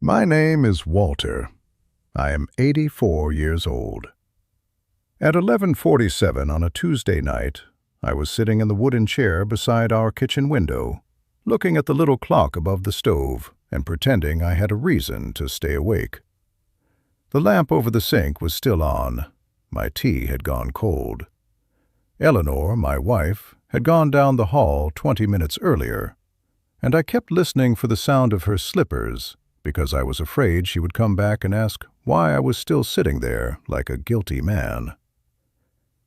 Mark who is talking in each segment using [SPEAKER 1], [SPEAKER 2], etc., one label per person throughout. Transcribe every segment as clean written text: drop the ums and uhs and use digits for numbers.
[SPEAKER 1] My name is Walter. I am 84 years old. At 11:47 on a Tuesday night, I was sitting in the wooden chair beside our kitchen window, looking at the little clock above the stove and pretending I had a reason to stay awake. The lamp over the sink was still on. My tea had gone cold. Eleanor, my wife, had gone down the hall 20 minutes earlier, and I kept listening for the sound of her slippers because I was afraid she would come back and ask why I was still sitting there like a guilty man.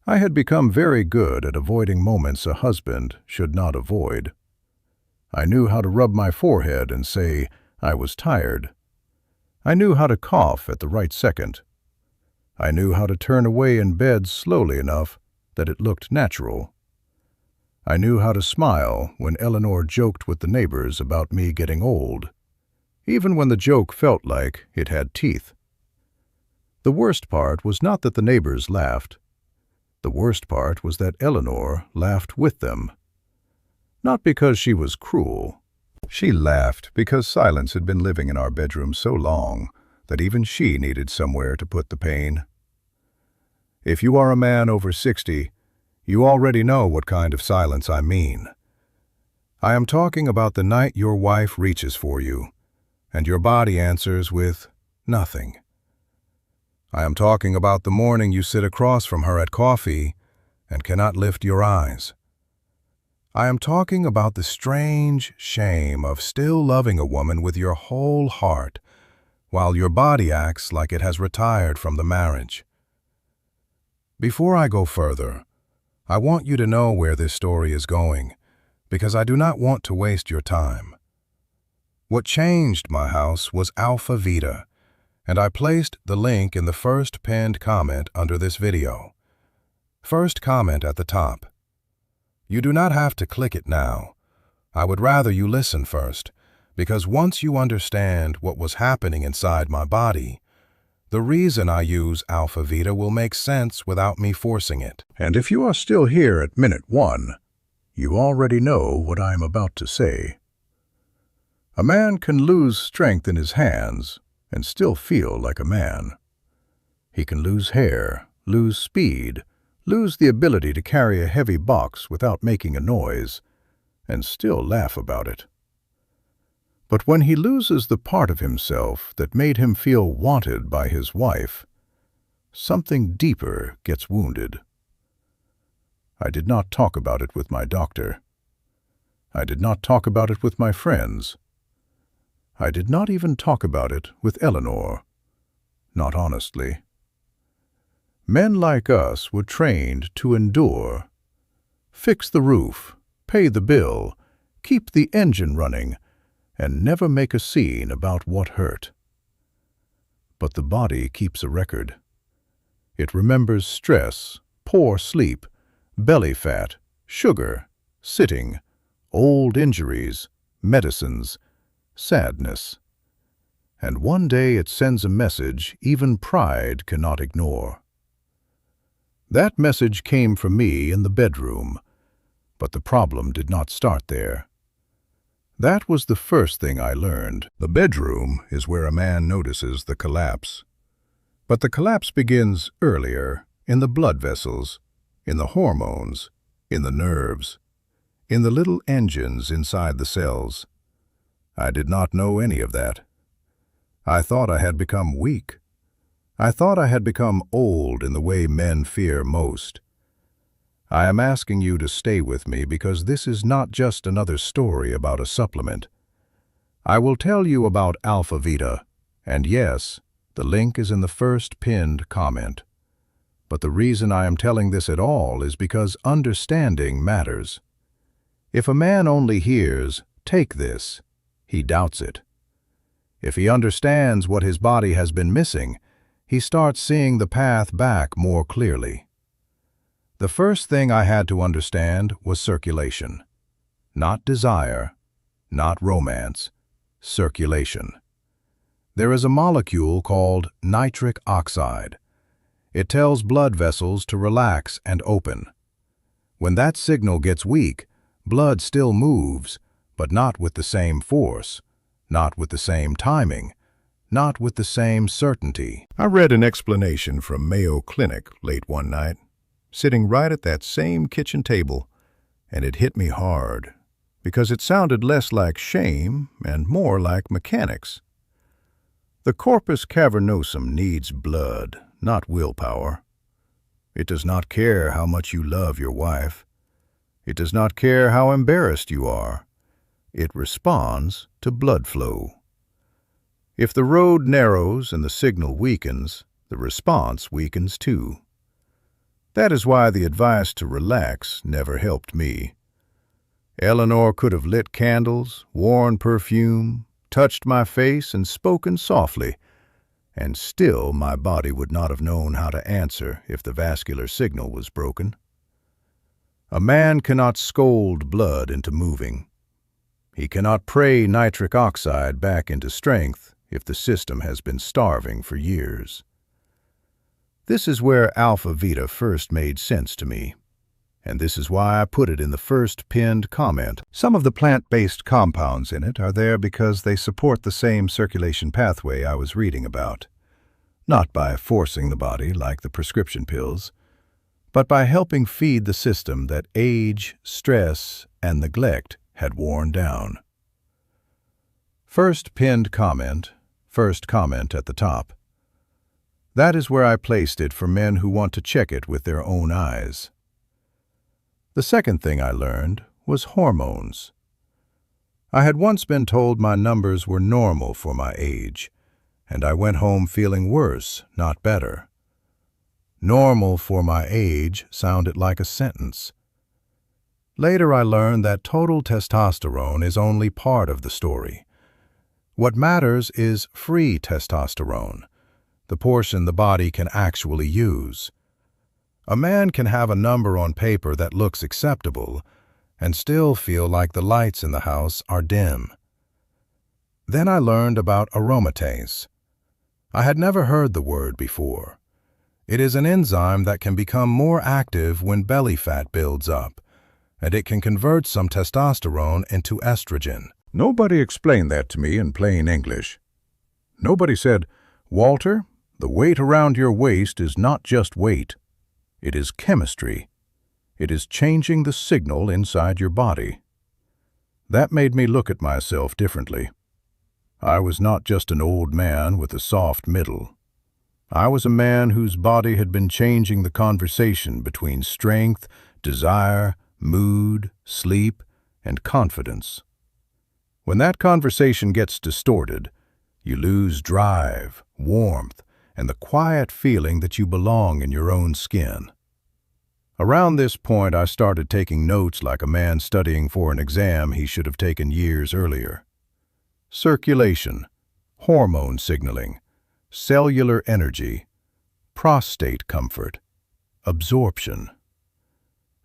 [SPEAKER 1] I had become very good at avoiding moments a husband should not avoid. I knew how to rub my forehead and say I was tired. I knew how to cough at the right second. I knew how to turn away in bed slowly enough that it looked natural. I knew how to smile when Eleanor joked with the neighbors about me getting old, even when the joke felt like it had teeth. The worst part was not that the neighbors laughed. The worst part was that Eleanor laughed with them. Not because she was cruel. She laughed because silence had been living in our bedroom so long that even she needed somewhere to put the pain. If you are a man over 60, you already know what kind of silence I mean. I am talking about the night your wife reaches for you, and your body answers with nothing. I am talking about the morning you sit across from her at coffee and cannot lift your eyes. I am talking about the strange shame of still loving a woman with your whole heart while your body acts like it has retired from the marriage. Before I go further, I want you to know where this story is going, because I do not want to waste your time. What changed my house was Alpha Vita, and I placed the link in the first pinned comment under this video. First comment at the top. You do not have to click it now. I would rather you listen first, because once you understand what was happening inside my body, the reason I use Alpha Vita will make sense without me forcing it. And if you are still here at minute 1, you already know what I am about to say. A man can lose strength in his hands and still feel like a man. He can lose hair, lose speed, lose the ability to carry a heavy box without making a noise, and still laugh about it. But when he loses the part of himself that made him feel wanted by his wife, something deeper gets wounded. I did not talk about it with my doctor. I did not talk about it with my friends. I did not even talk about it with Eleanor, not honestly. Men like us were trained to endure, fix the roof, pay the bill, keep the engine running, and never make a scene about what hurt. But the body keeps a record. It remembers stress, poor sleep, belly fat, sugar, sitting, old injuries, medicines, sadness. And one day it sends a message even pride cannot ignore. That message came from me in the bedroom, but the problem did not start there. That was the first thing I learned. The bedroom is where a man notices the collapse. But the collapse begins earlier, in the blood vessels, in the hormones, in the nerves, in the little engines inside the cells. I did not know any of that. I thought I had become weak. I thought I had become old in the way men fear most. I am asking you to stay with me because this is not just another story about a supplement. I will tell you about Alpha Vita, and yes, the link is in the first pinned comment. But the reason I am telling this at all is because understanding matters. If a man only hears, "Take this," he doubts it. If he understands what his body has been missing, he starts seeing the path back more clearly. The first thing I had to understand was circulation. Not desire, not romance, circulation. There is a molecule called nitric oxide. It tells blood vessels to relax and open. When that signal gets weak, blood still moves, but not with the same force, not with the same timing, not with the same certainty. I read an explanation from Mayo Clinic late one night, sitting right at that same kitchen table, and it hit me hard, because it sounded less like shame and more like mechanics. The corpus cavernosum needs blood, not willpower. It does not care how much you love your wife. It does not care how embarrassed you are. It responds to blood flow. If the road narrows and the signal weakens, the response weakens too. That is why the advice to relax never helped me. Eleanor could have lit candles, worn perfume, touched my face, and spoken softly, and still my body would not have known how to answer if the vascular signal was broken. A man cannot scold blood into moving. He cannot pray nitric oxide back into strength if the system has been starving for years. This is where Alpha Vita first made sense to me, and this is why I put it in the first pinned comment. Some of the plant-based compounds in it are there because they support the same circulation pathway I was reading about, not by forcing the body like the prescription pills, but by helping feed the system that age, stress, and neglect had worn down. First pinned comment, first comment at the top. That is where I placed it for men who want to check it with their own eyes. The second thing I learned was hormones. I had once been told my numbers were normal for my age, and I went home feeling worse, not better. Normal for my age sounded like a sentence. Later I learned that total testosterone is only part of the story. What matters is free testosterone, the portion the body can actually use. A man can have a number on paper that looks acceptable and still feel like the lights in the house are dim. Then I learned about aromatase. I had never heard the word before. It is an enzyme that can become more active when belly fat builds up, and it can convert some testosterone into estrogen. Nobody explained that to me in plain English. Nobody said, "Walter, the weight around your waist is not just weight. It is chemistry. It is changing the signal inside your body." That made me look at myself differently. I was not just an old man with a soft middle. I was a man whose body had been changing the conversation between strength, desire, mood, sleep, and confidence. When that conversation gets distorted, you lose drive, warmth, and the quiet feeling that you belong in your own skin. Around this point, I started taking notes like a man studying for an exam he should have taken years earlier. Circulation, hormone signaling, cellular energy, prostate comfort, absorption.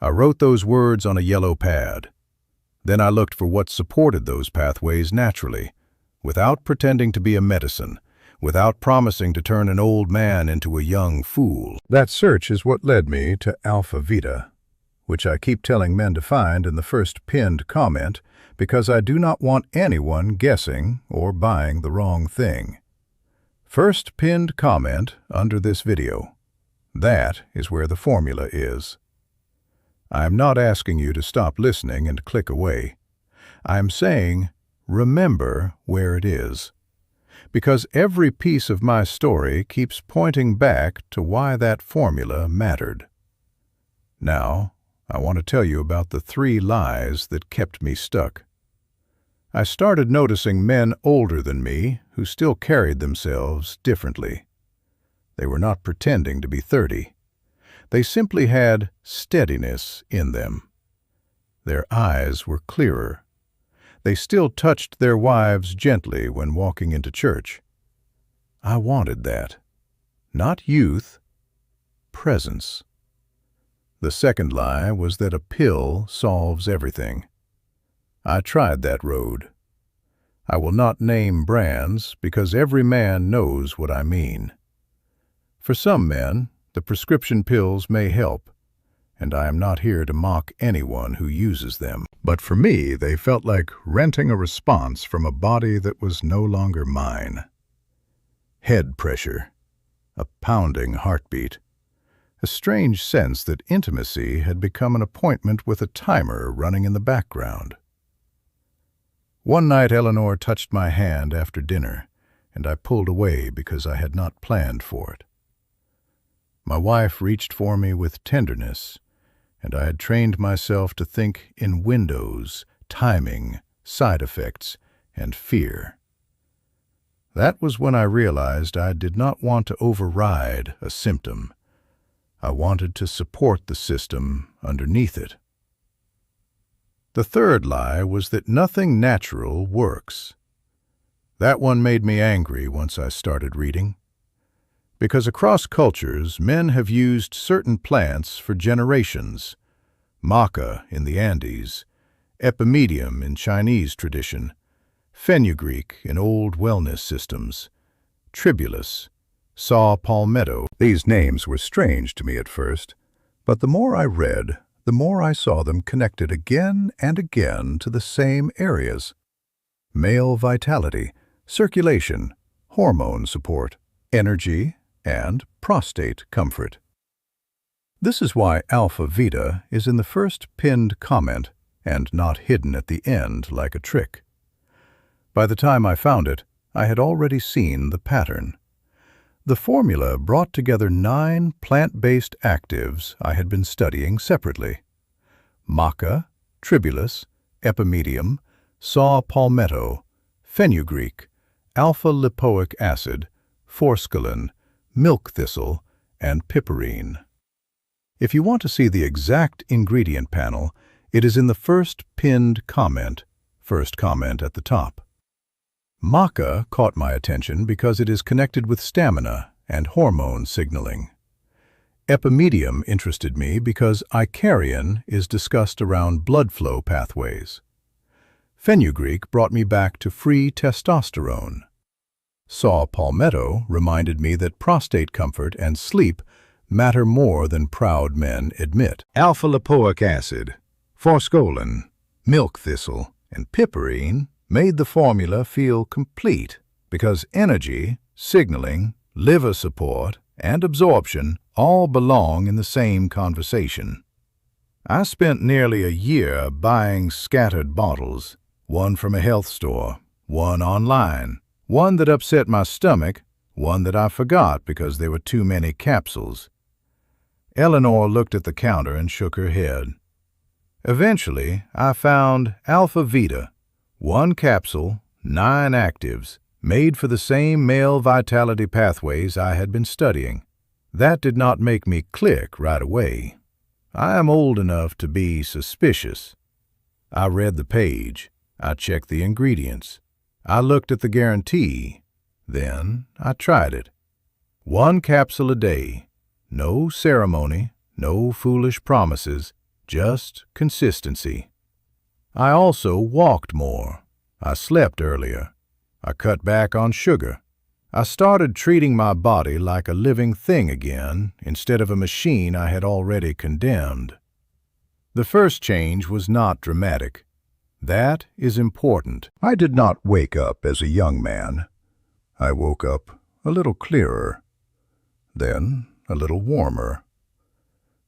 [SPEAKER 1] I wrote those words on a yellow pad. Then I looked for what supported those pathways naturally, without pretending to be a medicine, without promising to turn an old man into a young fool. That search is what led me to Alpha Vita, which I keep telling men to find in the first pinned comment because I do not want anyone guessing or buying the wrong thing. First pinned comment under this video. That is where the formula is. I am not asking you to stop listening and click away. I am saying, remember where it is. Because every piece of my story keeps pointing back to why that formula mattered. Now, I want to tell you about the 3 lies that kept me stuck. I started noticing men older than me who still carried themselves differently. They were not pretending to be 30. They simply had steadiness in them. Their eyes were clearer. They still touched their wives gently when walking into church. I wanted that. Not youth, presence. The second lie was that a pill solves everything. I tried that road. I will not name brands because every man knows what I mean. For some men, the prescription pills may help, and I am not here to mock anyone who uses them. But for me, they felt like renting a response from a body that was no longer mine. head pressure, a pounding heartbeat, a strange sense that intimacy had become an appointment with a timer running in the background. One night Eleanor touched my hand after dinner, and I pulled away because I had not planned for it. My wife reached for me with tenderness, and I had trained myself to think in windows, timing, side effects, and fear. That was when I realized I did not want to override a symptom. I wanted to support the system underneath it. The third lie was that nothing natural works. That one made me angry once I started reading. Because across cultures, men have used certain plants for generations. Maca in the Andes, epimedium in Chinese tradition, fenugreek in old wellness systems, tribulus, saw palmetto. These names were strange to me at first, but the more I read, the more I saw them connected again and again to the same areas: male vitality, circulation, hormone support, energy, and prostate comfort. This is why Alpha Vita is in the first pinned comment and not hidden at the end like a trick. By the time I found it, I had already seen the pattern. The formula brought together 9 plant-based actives I had been studying separately: maca, tribulus, epimedium, saw palmetto, fenugreek, alpha-lipoic acid, forskolin, milk thistle, and piperine. If you want to see the exact ingredient panel, it is in the first pinned comment, first comment at the top. Maca caught my attention because it is connected with stamina and hormone signaling. Epimedium interested me because Icarian is discussed around blood flow pathways. Fenugreek brought me back to free testosterone. Saw palmetto reminded me that prostate comfort and sleep matter more than proud men admit. Alpha-lipoic acid, forskolin, milk thistle, and piperine made the formula feel complete because energy, signaling, liver support, and absorption all belong in the same conversation. I spent nearly a year buying scattered bottles, one from a health store, one online, one that upset my stomach, one that I forgot because there were too many capsules. Eleanor looked at the counter and shook her head. Eventually, I found Alpha Vita, 1 capsule, 9 actives, made for the same male vitality pathways I had been studying. That did not make me click right away. I am old enough to be suspicious. I read the page. I checked the ingredients. I looked at the guarantee. Then I tried it. 1 capsule a day. No ceremony, no foolish promises, just consistency. I also walked more. I slept earlier. I cut back on sugar. I started treating my body like a living thing again instead of a machine I had already condemned. The first change was not dramatic. That is important. I did not wake up as a young man. I woke up a little clearer, then a little warmer.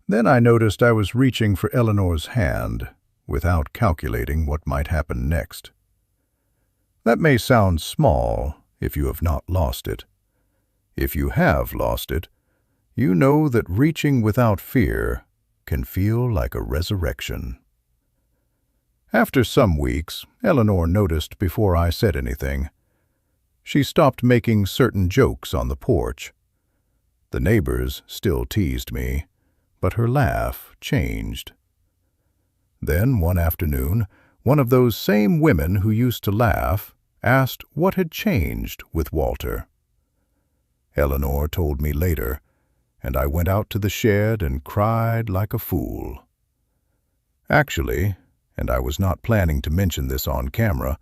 [SPEAKER 1] Then I noticed I was reaching for Eleanor's hand without calculating what might happen next. That may sound small if you have not lost it. If you have lost it, you know that reaching without fear can feel like a resurrection. After some weeks, Eleanor noticed before I said anything. She stopped making certain jokes on the porch. The neighbors still teased me, but her laugh changed. Then, one afternoon, one of those same women who used to laugh asked what had changed with Walter. Eleanor told me later, and I went out to the shed and cried like a fool. Actually, and I was not planning to mention this on camera,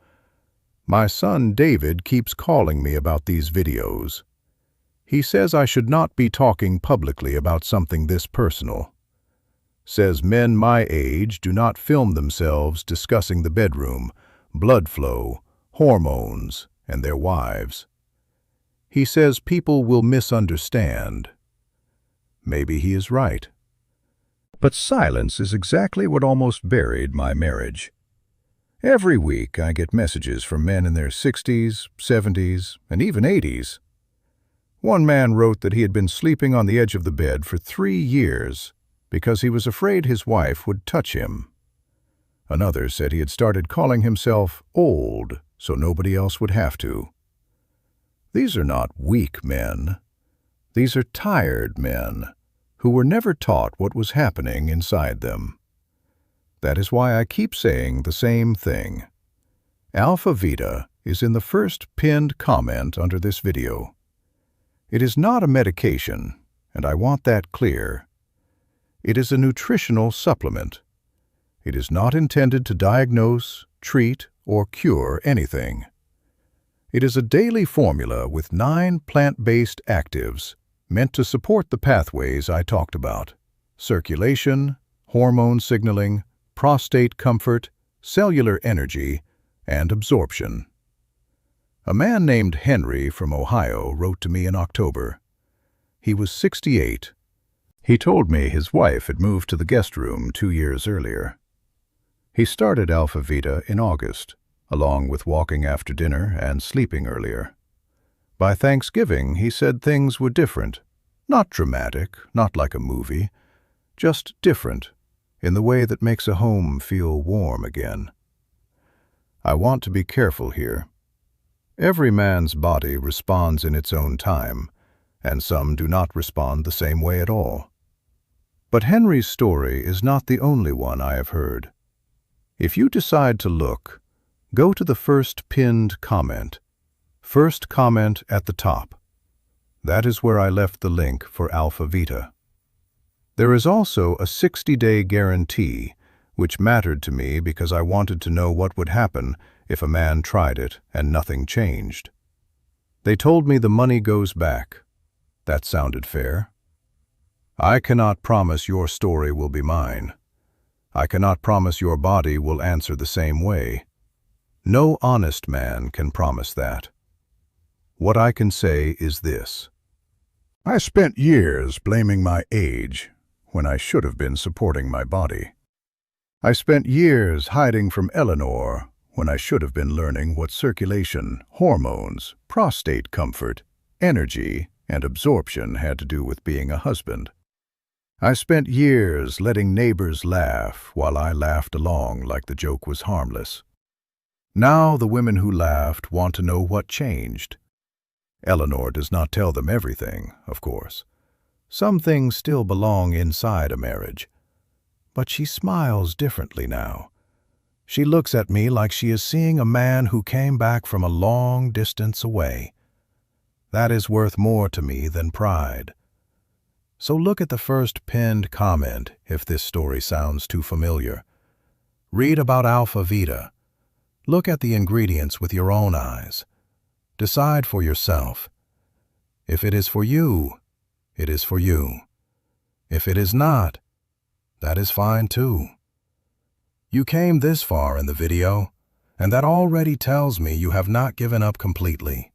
[SPEAKER 1] my son David keeps calling me about these videos. He says I should not be talking publicly about something this personal. Says men my age do not film themselves discussing the bedroom, blood flow, hormones, and their wives. He says people will misunderstand. Maybe he is right. But silence is exactly what almost buried my marriage. Every week I get messages from men in their 60s, 70s, and even 80s. One man wrote that he had been sleeping on the edge of the bed for 3 years because he was afraid his wife would touch him. Another said he had started calling himself old so nobody else would have to. These are not weak men. These are tired men who were never taught what was happening inside them. That is why I keep saying the same thing. Alpha Vita is in the first pinned comment under this video. It is not a medication, and I want that clear. It is a nutritional supplement. It is not intended to diagnose, treat, or cure anything. It is a daily formula with 9 plant-based actives meant to support the pathways I talked about: circulation, hormone signaling, prostate comfort, cellular energy, and absorption. A man named Henry from Ohio wrote to me in October. He was 68. He told me his wife had moved to the guest room 2 years earlier. He started Alpha Vita in August, along with walking after dinner and sleeping earlier. By Thanksgiving, he said things were different. Not dramatic, not like a movie, just different, in the way that makes a home feel warm again. I want to be careful here. Every man's body responds in its own time, and some do not respond the same way at all. But Henry's story is not the only one I have heard. If you decide to look, go to the first pinned comment. First comment at the top. That is where I left the link for Alpha Vita. There is also a 60-day guarantee, which mattered to me because I wanted to know what would happen if a man tried it and nothing changed. They told me the money goes back. That sounded fair. I cannot promise your story will be mine. I cannot promise your body will answer the same way. No honest man can promise that. What I can say is this. I spent years blaming my age when I should have been supporting my body. I spent years hiding from Eleanor when I should have been learning what circulation, hormones, prostate comfort, energy, and absorption had to do with being a husband. I spent years letting neighbors laugh while I laughed along like the joke was harmless. Now the women who laughed want to know what changed. Eleanor does not tell them everything, of course. Some things still belong inside a marriage. But she smiles differently now. She looks at me like she is seeing a man who came back from a long distance away. That is worth more to me than pride. So look at the first pinned comment if this story sounds too familiar. Read about Alpha Vita. Look at the ingredients with your own eyes. Decide for yourself. If it is for you, it is for you. If it is not, that is fine too. You came this far in the video, and that already tells me you have not given up completely.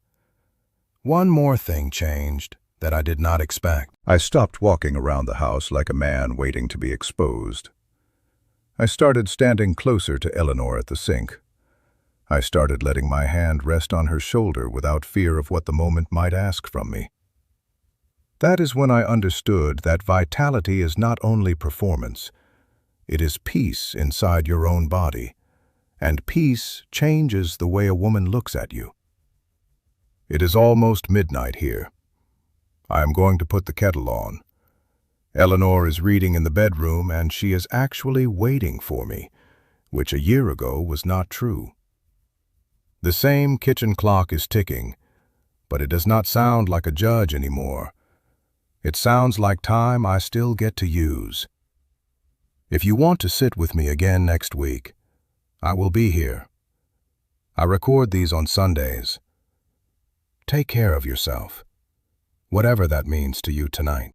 [SPEAKER 1] One more thing changed that I did not expect. I stopped walking around the house like a man waiting to be exposed. I started standing closer to Eleanor at the sink. I started letting my hand rest on her shoulder without fear of what the moment might ask from me. That is when I understood that vitality is not only performance, it is peace inside your own body, and peace changes the way a woman looks at you. It is almost midnight here. I am going to put the kettle on. Eleanor is reading in the bedroom, and she is actually waiting for me, which a year ago was not true. The same kitchen clock is ticking, but it does not sound like a judge anymore. It sounds like time I still get to use. If you want to sit with me again next week, I will be here. I record these on Sundays. Take care of yourself, whatever that means to you tonight.